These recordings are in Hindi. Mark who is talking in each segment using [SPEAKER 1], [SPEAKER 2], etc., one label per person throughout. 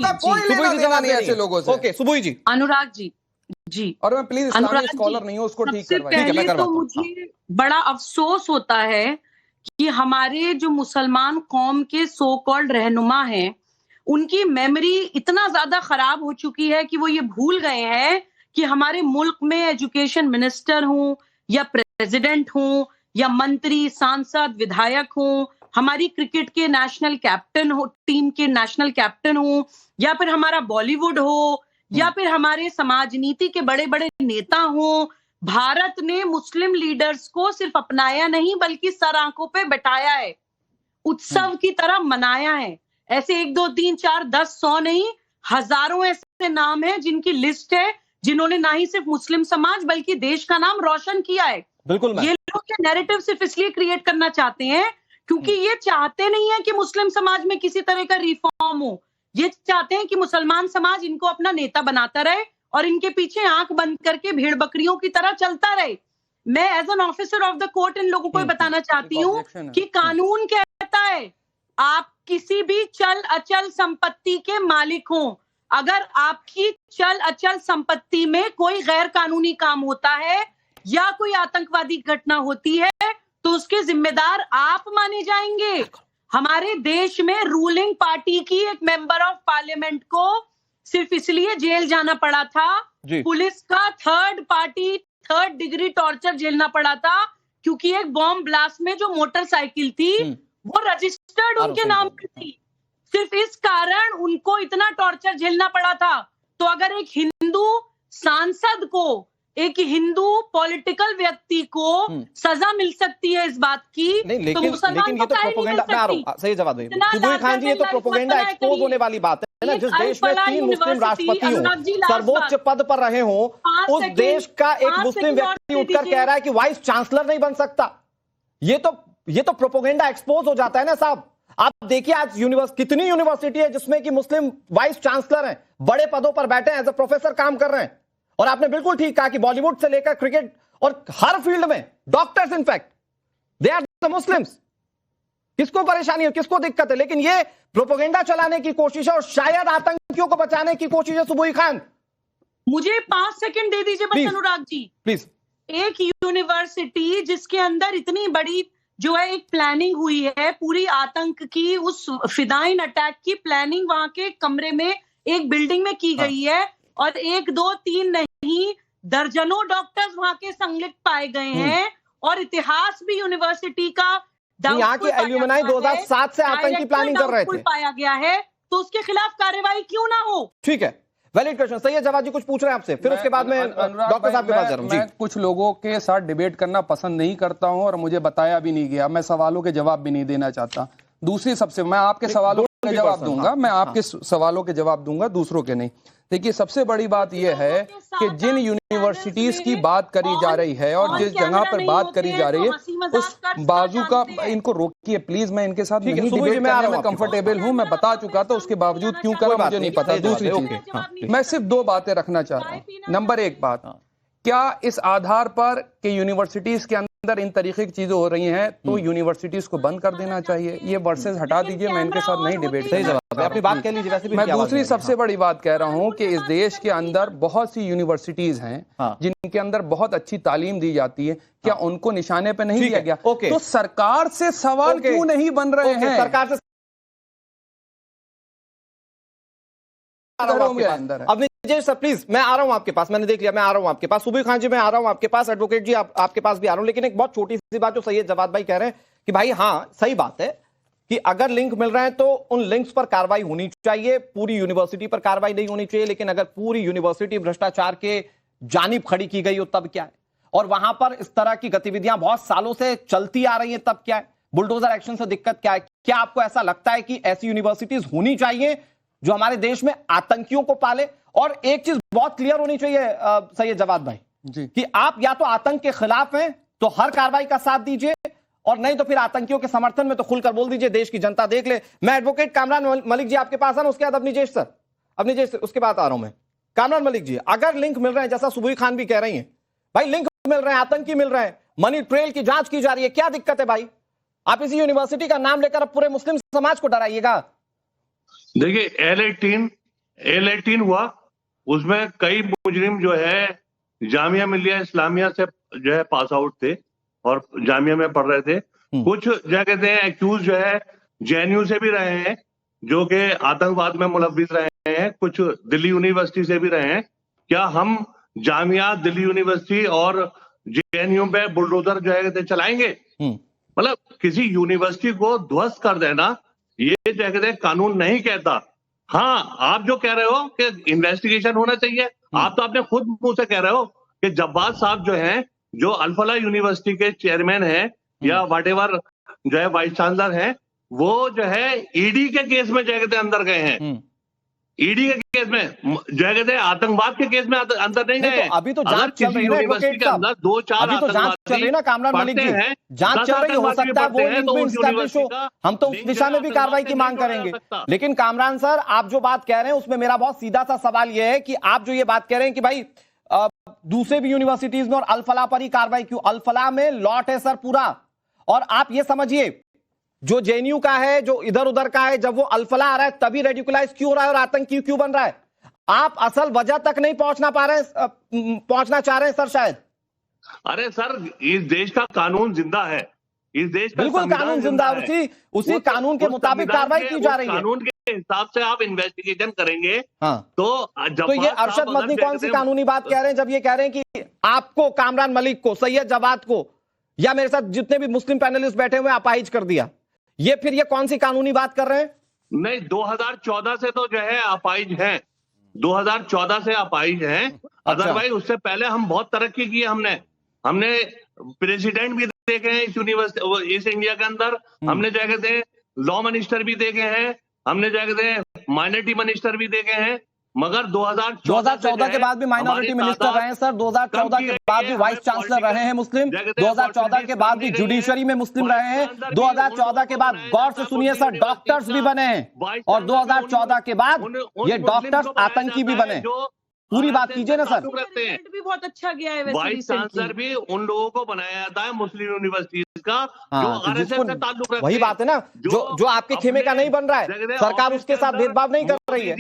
[SPEAKER 1] कोई
[SPEAKER 2] सुबुई जी जवाब नहीं ऐसे लोगों से।
[SPEAKER 1] ओके सुबुई जी।
[SPEAKER 3] अनुराग जी
[SPEAKER 2] और मैं प्लीज इस्लामी स्कॉलर नहीं हूं, उसको ठीक करवाइए।
[SPEAKER 3] पहले तो मुझे बड़ा अफसोस होता है कि हमारे जो मुसलमान कौम के सो कॉल्ड रहनुमा हैं, उनकी मेमोरी इतना ज्यादा खराब हो चुकी है कि वो ये भूल गए हैं कि हमारे मुल्क में एजुकेशन मिनिस्टर हूं या प्रेसिडेंट हूं या मंत्री, सांसद, विधायक हूं, हमारी क्रिकेट के नेशनल कैप्टन हो, टीम के नेशनल कैप्टन हो, या फिर हमारा बॉलीवुड हो, या फिर हमारे समाज नीति के बड़े बड़े नेता हों, भारत ने मुस्लिम लीडर्स को सिर्फ अपनाया नहीं बल्कि सर आंखों पे बैठाया है, उत्सव की तरह मनाया है। ऐसे 1 2 3 4 10 100 नहीं, हजारों ऐसे नाम हैं जिनकी लिस्ट है, जिन्होंने ना ही सिर्फ मुस्लिम समाज बल्कि देश का नाम रोशन किया है।
[SPEAKER 1] बिल्कुल
[SPEAKER 3] ये लोग ये नैरेटिव सिर्फ इसलिए क्रिएट करना चाहते हैं क्योंकि ये चाहते नहीं है कि मुस्लिम समाज में किसी तरह का रिफॉर्म हो। ये चाहते हैं कि मुसलमान समाज इनको अपना नेता बनाता रहे और इनके पीछे आंख बंद करके भेड़ बकरियों की तरह चलता रहे। मैं as an officer of the court इन लोगों को बताना चाहती हूँ कि कानून कहता है आप किसी भी चल अचल संपत्ति के मालिक हों, अगर आपकी चल अचल संपत्ति में कोई गैर कानूनी काम होता है या कोई आतंकवादी घटना होती है तो उसके जिम्मेदार आप माने जाएंगे। हमारे देश में रूलिंग पार्टी की एक मेंबर ऑफ पार्लियामेंट को सिर्फ इसलिए जेल जाना पड़ा था, पुलिस का थर्ड डिग्री टॉर्चर झेलना पड़ा था क्योंकि एक बॉम्ब ब्लास्ट में जो मोटरसाइकिल थी वो रजिस्टर्ड उनके नाम पे थी। सिर्फ इस कारण उनको इतना टॉर्चर झेलना पड़ा था। तो अगर एक हिंदू सांसद को, एक हिंदू पॉलिटिकल व्यक्ति को सजा मिल सकती है इस बात की,
[SPEAKER 1] नहीं, लेकिन ये तो प्रोपेगेंडा, मैं आ रहा हूं, सही जवाब देंगे सुबुई खान जी, ये तो प्रोपेगेंडा एक्सपोज होने वाली बात है ना। जिस देश में 3 मुस्लिम राष्ट्रपति हों, सर्वोच्च पद पर रहे हों, उस देश का एक मुस्लिम व्यक्ति उठकर कह रहा है कि वाइस चांसलर नहीं बन सकता। ये तो प्रोपेगेंडा एक्सपोज हो जाता है ना साहब। आप देखिए आज कितनी यूनिवर्सिटी है जिसमें कि मुस्लिम वाइस चांसलर हैं, बड़े पदों पर बैठे हैं, एज अ प्रोफेसर काम कर रहे हैं। और आपने बिल्कुल ठीक कहा कि बॉलीवुड से लेकर क्रिकेट और हर फील्ड में doctors in fact they are the Muslims. किसको परेशानी है, किसको दिक्कत है? लेकिन ये प्रोपेगेंडा चलाने की कोशिश है और शायद आतंकियों को बचाने की कोशिश है। सुबुई खान,
[SPEAKER 3] मुझे 5 सेकंड दे दीजिए बस अनुराग जी,
[SPEAKER 1] प्लीज।
[SPEAKER 3] एक यूनिवर्सिटी जिसके अंदर इतनी बड़ी जो है एक प्लानिंग हुई है, पूरी आतंक की, उस फिदाइन अटैक की प्लानिंग वहां के कमरे में एक बिल्डिंग में की गई है और 1 2 3 नहीं, दर्जनों डॉक्टर्स वहां के संलिप्त पाए गए हैं और इतिहास भी यूनिवर्सिटी का
[SPEAKER 1] यहाँ के एल्यूमिनाई 2007 से आतंकी प्लानिंग कर रहे थे,
[SPEAKER 3] पाया गया है, तो उसके खिलाफ कार्रवाई क्यों ना हो?
[SPEAKER 1] ठीक है, वैलिड क्वेश्चन। सैयद जवाद जी कुछ पूछ रहे हैं आपसे, फिर उसके बाद में डॉक्टर साहब के पास जा रहा हूं।
[SPEAKER 2] मैं कुछ लोगों के साथ डिबेट करना पसंद नहीं करता हूं और मुझे बताया भी नहीं गया, मैं सवालों के जवाब भी नहीं देना चाहता। दूसरी सबसे, मैं आपके सवालों के जवाब दूंगा, मैं आपके सवालों के जवाब दूंगा, दूसरों के नहीं। देखिए सबसे बड़ी बात यह है कि जिन यूनिवर्सिटीज की बात करी जा रही है और जिस जगह पर बात करी जा रही है उस बाजू का, इनको रोकिए प्लीज, मैं इनके साथ नहीं डिबेट करने में कंफर्टेबल हूं, मैं बता चुका था, उसके बावजूद क्यों करा मुझे नहीं पता। दूसरी चीज, मैं सिर्फ 2 बातें रखना चाह रहा हूं। नंबर 1 बात, क्या इस आधार पर कि यूनिवर्सिटीज के अंदर इन तरीके की चीजें हो रही हैं तो यूनिवर्सिटीज को बंद कर देना चाहिए? ये वर्सेस हटा दीजिए, मैं इनके साथ नहीं डिबेट कर,
[SPEAKER 1] अपनी बात कह लीजिए। वैसे भी
[SPEAKER 2] मैं दूसरी सबसे बड़ी बात कह रहा हूं कि इस देश के अंदर बहुत सी यूनिवर्सिटीज हैं जिनके अंदर बहुत अच्छी तालीम दी जाती है, क्या उनको निशाने पे नहीं दिया गया? तो सरकार से सवाल क्यों नहीं बन रहे हैं?
[SPEAKER 1] सरकार से अब जी सर प्लीज, मैं आ रहा हूं आपके पास, मैंने देख लिया, मैं आ रहा हूं आपके पास। सुबुई खान जी मैं आ रहा हूं आपके पास, एडवोकेट जी आपके पास भी आ रहा हूं। लेकिन एक बहुत छोटी सी बात जो सैयद जवाद भाई कह रहे हैं कि भाई हाँ सही बात है कि अगर लिंक मिल रहे हैं तो उन लिंक्स पर कार्रवाई होनी चाहिए, पूरी यूनिवर्सिटी पर कार्रवाई नहीं होनी चाहिए। लेकिन अगर पूरी यूनिवर्सिटी भ्रष्टाचार के जानिब खड़ी की गई हो तब क्या है? और वहां पर इस तरह की गतिविधियां बहुत सालों से चलती आ रही हैं तब क्या है? बुलडोजर एक्शन से दिक्कत क्या है? क्या आपको ऐसा लगता है कि ऐसी यूनिवर्सिटीज होनी चाहिए जो हमारे देश में आतंकियों को पाले? और एक चीज बहुत क्लियर होनी चाहिए सैयद जवाद भाई जी, कि आप या तो आतंक के खिलाफ हैं तो हर कार्रवाई का साथ दीजिए और नहीं तो फिर आतंकियों के समर्थन में तो खुलकर बोल दीजिए, देश की जनता देख ले। मैं एडवोकेट कामरान मलिक जी आपके पास आ रहा हूं, उसके बाद अपनी जेश सर, उसके बाद आ रहा हूं मैं। कामरान मलिक जी, अगर लिंक मिल रहे हैं जैसा सुबुई खान भी कह रही हैं, भाई लिंक मिल रहे हैं, आतंकी मिल रहे हैं, मनी ट्रेल की जांच की जा रही है, क्या दिक्कत है भाई? आप इसी यूनिवर्सिटी का नाम लेकर अब पूरे मुस्लिम समाज को डराइएगा।
[SPEAKER 4] देखिए L18 A18 हुआ, उसमें कई मुजरिम जो है जामिया मिलिया इस्लामिया से जो है पास आउट थे और जामिया में पढ़ रहे थे। कुछ क्या कहते हैं एक्यूज जो है JNU से भी रहे हैं, जो कि आतंकवाद में मुलव्विस रहे हैं, कुछ दिल्ली यूनिवर्सिटी से भी रहे हैं। क्या हम जामिया, दिल्ली यूनिवर्सिटी और JNU पे बुलडोजर जो है चलाएंगे? मतलब किसी यूनिवर्सिटी को ध्वस्त कर देना ये जो कहते हैं कानून नहीं कहता। हाँ, आप जो कह रहे हो कि इन्वेस्टिगेशन होना चाहिए, आप तो आपने खुद मुंह से कह रहे हो कि जब्बार साहब जो हैं, जो अल-फलाह यूनिवर्सिटी के चेयरमैन हैं या व्हाटएवर जो है वाइस चांसलर हैं, वो जो है ईडी के केस में जो कहते हैं अंदर गए हैं। ईडी के केस में जो है कहते हैं आतंकवाद के केस में अंदर नहीं गए।
[SPEAKER 1] तो अभी तो जांच चल रही है ना एडवोकेट साहब,
[SPEAKER 4] दो चार
[SPEAKER 1] अभी तो जांच चल रही है ना कामरान मलिक जी, जांच चल रही, हो सकता है वो लिंक भी एस्टैब्लिश हो, हम तो उस दिशा में भी कार्रवाई की मांग करेंगे। लेकिन कामरान सर, आप जो बात कह रहे हैं उसमें मेरा बहुत सीधा सा सवाल ये है कि आप जो ये बात कह रहे हैं कि भाई दूसरे भी यूनिवर्सिटीज में और अल-फलाह पर ही कार्रवाई क्यों? अल-फलाह में लॉट है सर पूरा, और आप ये समझिए जो JNU का है, जो इधर उधर का है, जब वो अल-फलाह आ रहा है तभी रेडिकुलाइज क्यों हो रहा है और आतंकी क्यों बन रहा है? आप असल वजह तक नहीं पहुंचना चाह रहे हैं सर शायद।
[SPEAKER 4] अरे सर, इस देश का कानून जिंदा है, इस देश का
[SPEAKER 1] बिल्कुल कानून जिंदा है, उसी कानून के मुताबिक कार्रवाई की जा रही है।
[SPEAKER 4] कानून के हिसाब से आप इन्वेस्टिगेशन करेंगे।
[SPEAKER 1] हाँ,
[SPEAKER 4] तो
[SPEAKER 1] ये अरशद मदनी कौन सी कानूनी बात कह रहे हैं जब ये कह रहे हैं कि आपको, कामरान मलिक को, सैयद जवाद को या मेरे साथ जितने भी मुस्लिम पैनलिस्ट बैठे हुए अपाहिज कर दिया? ये फिर ये कौन सी कानूनी बात कर रहे हैं?
[SPEAKER 4] नहीं, 2014 से तो जो है अपाहिज हैं, 2014 से अपाहिज हैं। अदरवाइज उससे पहले हम बहुत तरक्की की है। हमने प्रेसिडेंट भी देखे हैं इस यूनिवर्सिटी, इस इंडिया के अंदर। हमने क्या कहते हैं लॉ मिनिस्टर भी देखे हैं, हमने क्या कहते हैं माइनॉरिटी मिनिस्टर भी देखे हैं। मगर 2014
[SPEAKER 1] के बाद भी माइनॉरिटी मिनिस्टर रहे हैं सर, 2014 के बाद भी वाइस चांसलर रहे हैं मुस्लिम, 2014 के बाद भी जुडिशरी में मुस्लिम रहे हैं, 2014 के बाद गौर से सुनिए सर डॉक्टर्स भी बने हैं, और 2014 के बाद ये डॉक्टर्स आतंकी भी बने। पूरी बात कीजिए ना सर।
[SPEAKER 3] भी बहुत अच्छा गया है,
[SPEAKER 4] वाइस चांसलर भी उन लोगों को बनाया जाता है मुस्लिम यूनिवर्सिटीज का जो RSS से ताल्लुक रखते हैं।
[SPEAKER 1] वही बात है ना, जो आपके खेमे का नहीं बन रहा है, सरकार उसके साथ भेदभाव नहीं कर रही है।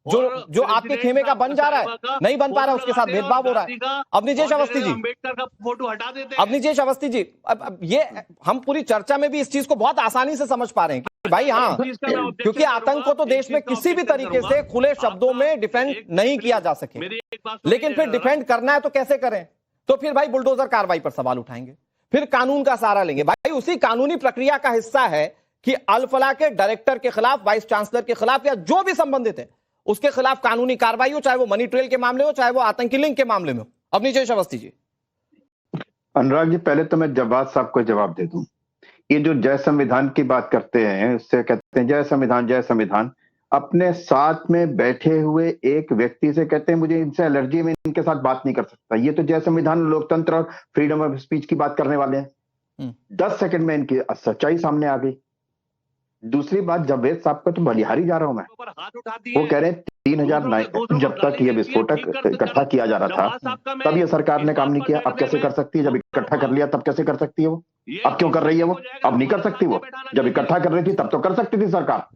[SPEAKER 1] जो आपके खेमे का बन जा रहा है, नहीं बन पा रहा है, उसके साथ भेदभाव हो रहा है। अब निजेश अवस्थी जी,
[SPEAKER 4] अम्बेडकर का फोटो हटा देते हैं।
[SPEAKER 1] अब निजेश अवस्थी जी, अब ये हम पूरी चर्चा में भी इस चीज को बहुत आसानी से समझ पा रहे हैं कि भाई हाँ, क्योंकि आतंक को तो देश में किसी भी तरीके से खुले शब्दों में डिफेंड नहीं किया जा सके, लेकिन फिर डिफेंड करना है तो कैसे करें? तो फिर भाई बुलडोजर कार्रवाई पर सवाल उठाएंगे, फिर कानून का सहारा लेंगे। भाई उसी कानूनी प्रक्रिया का हिस्सा है कि अल-फलाह के डायरेक्टर के खिलाफ, वाइस चांसलर के खिलाफ या जो भी संबंधित है उसके खिलाफ कानूनी कार्रवाई हो, चाहे वो मनी ट्रेल के मामले हो, चाहे वो आतंकी लिंक के मामले में हो। अब निजेश अवस्थी जी।
[SPEAKER 5] अनुराग जी, पहले तो मैं जवाद साहब को जवाब दे दूं। ये जो जय संविधान की बात करते हैं, उससे कहते हैं जय संविधान जय संविधान, अपने साथ में बैठे हुए एक व्यक्ति से कहते हैं मुझे इनसे एलर्जी, में इनके साथ बात नहीं कर सकता। ये तो जय संविधान, लोकतंत्र और फ्रीडम ऑफ स्पीच की बात करने वाले हैं। 10 सेकंड में इनकी सच्चाई सामने आ गई। दूसरी बात, जावेद साहब का तो बलिहारी जा रहा हूं मैं, वो कह रहे हैं 3009 जब तक ये विस्फोटक इकट्ठा किया जा रहा था तब ये सरकार ने काम नहीं किया। अब कैसे कर सकती है? जब इकट्ठा कर लिया तब कैसे कर सकती है वो? अब क्यों कर रही है वो? अब नहीं कर सकती वो। जब इकट्ठा कर रही थी तब तो कर सकती थी सरकार,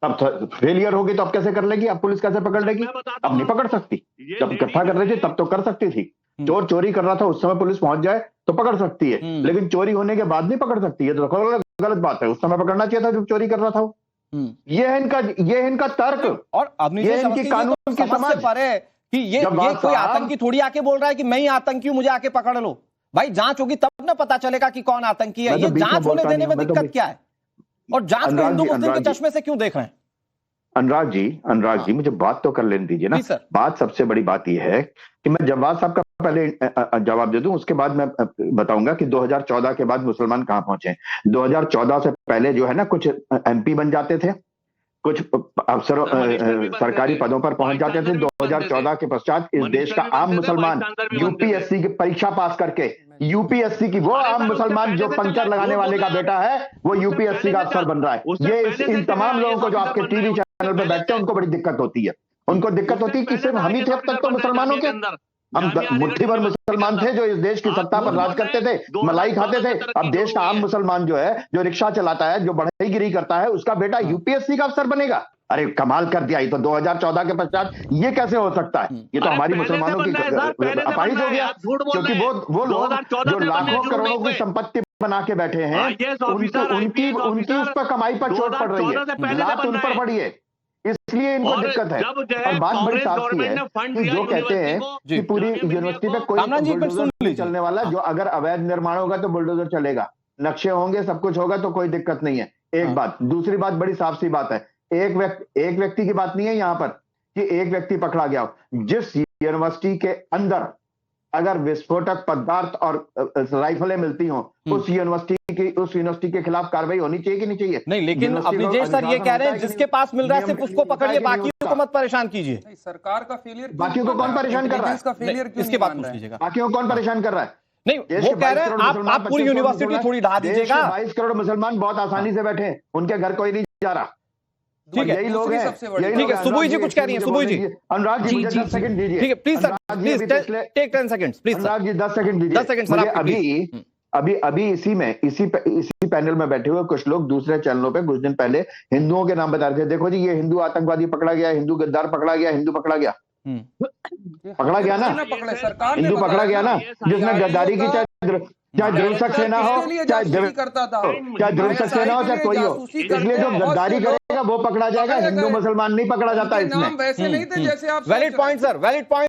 [SPEAKER 5] अब फेलियर होगी तो अब कैसे कर लेगी? अब पुलिस कैसे पकड़ लेगी? अब नहीं पकड़ सकती। जब इकट्ठा कर रही थी तब तो कर सकती थी। चोर चोरी कर रहा था उस समय पुलिस पहुंच जाए तो पकड़ सकती है, लेकिन चोरी होने के बाद नहीं पकड़ सकती है, तो गलत बात है। उस समय पकड़ना चाहिए था जब चोरी कर रहा था वो। ये है इनका तर्क, और अब ये इनकी कानून की समझ है कि ये कोई आतंकी थोड़ी आके बोल रहा है कि मैं ही आतंकी हूं, मुझे आके पकड़ लो। भाई जांच होगी तब ना पता चलेगा कि कौन आतंकी है। ये जांच होने देने में दिक्कत क्या है? और जांच को हिंदू मुस्लिम के चश्मे से क्यों देख रहे हैं? अनुराग जी, मुझे बात तो कर लेने दीजिए ना। बात, सबसे बड़ी बात यह है कि मैं जवाद साहब का पहले जवाब दे दूं, उसके बाद मैं बताऊंगा कि 2014 के बाद मुसलमान कहां पहुंचे। 2014 से पहले जो है ना, कुछ MP बन जाते थे, कुछ अफसरों सरकारी पदों पर पहुंच जाते थे। 2014 के पश्चात इस देश का आम मुसलमान UPSC की परीक्षा पास करके, UPSC की वो आम मुसलमान जो पंचर लगाने वाले का बेटा है वो UPSC का अफसर बन रहा है। ये इन तमाम लोगों को जो आपके टीवी चैनल पर बैठते हैं उनको बड़ी दिक्कत होती है। उनको दिक्कत होती है कि सिर्फ हम ही थे अब तक तो मुसलमानों के, हम मुट्ठी भर मुसलमान थे जो इस देश की सत्ता पर राज करते थे, मलाई खाते थे। अब देश का आम मुसलमान जो है, जो रिक्शा चलाता है, जो बढ़ईगिरी करता है, उसका बेटा UPSC का अफसर बनेगा। अरे कमाल कर दिया, ये तो 2014 के पश्चात ये कैसे हो सकता है? ये तो
[SPEAKER 4] अरे
[SPEAKER 5] हमारी
[SPEAKER 4] पहले से
[SPEAKER 5] मुसलमानों की
[SPEAKER 4] बनना है सर, पहले से
[SPEAKER 5] अपाहिज
[SPEAKER 4] बनना
[SPEAKER 5] हो
[SPEAKER 4] है,
[SPEAKER 5] गया,
[SPEAKER 4] आप झूठ बोल
[SPEAKER 5] क्योंकि
[SPEAKER 4] रहे हैं।
[SPEAKER 5] वो लोग
[SPEAKER 4] 2014
[SPEAKER 5] जो
[SPEAKER 4] से बनने
[SPEAKER 5] लाखों
[SPEAKER 4] झूठ
[SPEAKER 5] करोड़ों
[SPEAKER 4] नहीं
[SPEAKER 5] की
[SPEAKER 4] हुए।
[SPEAKER 5] संपत्ति बना के बैठे हैं,
[SPEAKER 4] IAS
[SPEAKER 5] उनकी
[SPEAKER 4] ऑफिसर,
[SPEAKER 5] उनकी
[SPEAKER 4] IPS
[SPEAKER 5] उनकी उस
[SPEAKER 4] ऑफिसर
[SPEAKER 5] पर कमाई पर चोट पड़ रही
[SPEAKER 4] 2014 से
[SPEAKER 5] है,
[SPEAKER 4] पहले से
[SPEAKER 5] लात उन
[SPEAKER 4] बनना
[SPEAKER 5] पर
[SPEAKER 4] है।
[SPEAKER 5] पड़ी है, इसलिए इनको
[SPEAKER 4] और
[SPEAKER 5] दिक्कत है।
[SPEAKER 4] जब जो है
[SPEAKER 5] और बात बड़ी
[SPEAKER 4] कांग्रेस
[SPEAKER 5] साफ सी
[SPEAKER 4] गवर्नमेंट
[SPEAKER 5] है
[SPEAKER 4] ने फंड
[SPEAKER 5] कि
[SPEAKER 4] दिया
[SPEAKER 5] जो कहते हैं
[SPEAKER 4] यूनिवर्सिटी
[SPEAKER 5] कि
[SPEAKER 4] को,
[SPEAKER 5] पूरी
[SPEAKER 4] जामिया
[SPEAKER 5] यूनिवर्सिटी
[SPEAKER 4] मिल्लिया
[SPEAKER 5] पे
[SPEAKER 4] को,
[SPEAKER 5] कोई
[SPEAKER 1] कामरान जी, एक मिनट
[SPEAKER 5] बुलडोजर
[SPEAKER 1] सुन
[SPEAKER 5] नहीं
[SPEAKER 1] लीजिए।
[SPEAKER 5] चलने वाला, जो अगर अवैध निर्माण होगा तो बुलडोजर चलेगा, नक्शे होंगे, सब कुछ होगा तो कोई दिक्कत नहीं है। एक बात, दूसरी बात बड़ी साफ सी बात है, एक व्यक्ति की बात नहीं है यहाँ पर कि एक व्यक्ति पकड़ा गया हो। जिस यूनिवर्सिटी के अंदर अगर विस्फोटक पदार्थ और राइफलें मिलती हों, उस यूनिवर्सिटी के खिलाफ कार्रवाई होनी चाहिए कि नहीं चाहिए?
[SPEAKER 1] नहीं, लेकिन
[SPEAKER 5] यूनिवर्सिटी
[SPEAKER 1] अब
[SPEAKER 5] को
[SPEAKER 1] विजय सर ये
[SPEAKER 5] अधिशासन
[SPEAKER 1] कह रहे
[SPEAKER 5] होता
[SPEAKER 1] हैं
[SPEAKER 5] है कि
[SPEAKER 1] जिसके
[SPEAKER 5] नहीं?
[SPEAKER 1] पास मिल रहा है
[SPEAKER 5] नियम
[SPEAKER 1] सिर्फ उसको पकड़िए,
[SPEAKER 5] होता है कि नहीं
[SPEAKER 1] बाकियों
[SPEAKER 5] होता?
[SPEAKER 1] को मत परेशान कीजिए।
[SPEAKER 2] नहीं, सरकार का फेलियर
[SPEAKER 5] बाकियों को कौन परेशान कर रहा है?
[SPEAKER 2] का फेलियर क्यों
[SPEAKER 1] इसके
[SPEAKER 2] नहीं
[SPEAKER 1] बाद
[SPEAKER 2] मान
[SPEAKER 1] पूछ
[SPEAKER 2] रहा है?
[SPEAKER 1] लीजिएगा।
[SPEAKER 5] बाकियों को कौन परेशान कर रहा है?
[SPEAKER 1] नहीं,
[SPEAKER 5] देश
[SPEAKER 1] वो
[SPEAKER 5] के
[SPEAKER 1] कह
[SPEAKER 5] 22
[SPEAKER 1] रहे
[SPEAKER 5] करोड़
[SPEAKER 1] हैं
[SPEAKER 5] मुसलमान,
[SPEAKER 1] आप पूरी
[SPEAKER 5] 25 करोड़
[SPEAKER 1] यूनिवर्सिटी
[SPEAKER 5] मुसलमान,
[SPEAKER 1] थोड़ी ढा
[SPEAKER 5] देश
[SPEAKER 1] दीजिएगा।
[SPEAKER 5] के 22 करोड़ मुसलमान बहुत आसानी से बैठे हैं, उनके घर कोई नहीं जा रहा।
[SPEAKER 1] ठीक है,
[SPEAKER 5] यही लोग
[SPEAKER 2] दूसरी
[SPEAKER 5] हैं,
[SPEAKER 2] सबसे बड़ी
[SPEAKER 5] यही
[SPEAKER 2] बात।
[SPEAKER 1] ठीक है,
[SPEAKER 5] लोग हैं।
[SPEAKER 1] सुबोई जी
[SPEAKER 5] अनुराग
[SPEAKER 1] कुछ कह रही हैं,
[SPEAKER 5] मुझे
[SPEAKER 1] सुबोई
[SPEAKER 5] बोलने
[SPEAKER 1] जी।
[SPEAKER 5] दीजिए। अनुराग जी मुझे 10 सेकंड दीजिए।
[SPEAKER 1] ठीक है, please sir,
[SPEAKER 5] Anurag ji,
[SPEAKER 1] please
[SPEAKER 5] अभी पिछले-
[SPEAKER 1] take 10 seconds, please sir.
[SPEAKER 5] Anurag ji 10 second दीजिए।
[SPEAKER 1] 10 सेकंड सर,
[SPEAKER 5] मुझे
[SPEAKER 1] आपके
[SPEAKER 5] अभी इसी पैनल में बैठे हुए कुछ लोग दूसरे चैनलों पे कुछ दिन पहले हिंदुओं के नाम बता रहे थे, देखो जी ये हिंदू आतंकवादी पकड़ा गया, हिंदू गद्दार पकड़ा गया, हिंदू पकड़ा गया, पकड़ा गया ना,
[SPEAKER 2] पकड़े, सरकार ने
[SPEAKER 5] हिंदू पकड़ा गया ना, जिसने
[SPEAKER 2] IAS
[SPEAKER 5] गद्दारी की, चाहे ध्रुवसक सेना हो, चाहे ध्रुवसक सेना हो, चाहे कोई हो, इसलिए जो गद्दारी करेगा वो पकड़ा जाएगा, हिंदू मुसलमान नहीं पकड़ा जाता इसमें।
[SPEAKER 2] नाम वैसे नहीं थे जैसे आप
[SPEAKER 1] valid point sir, valid point.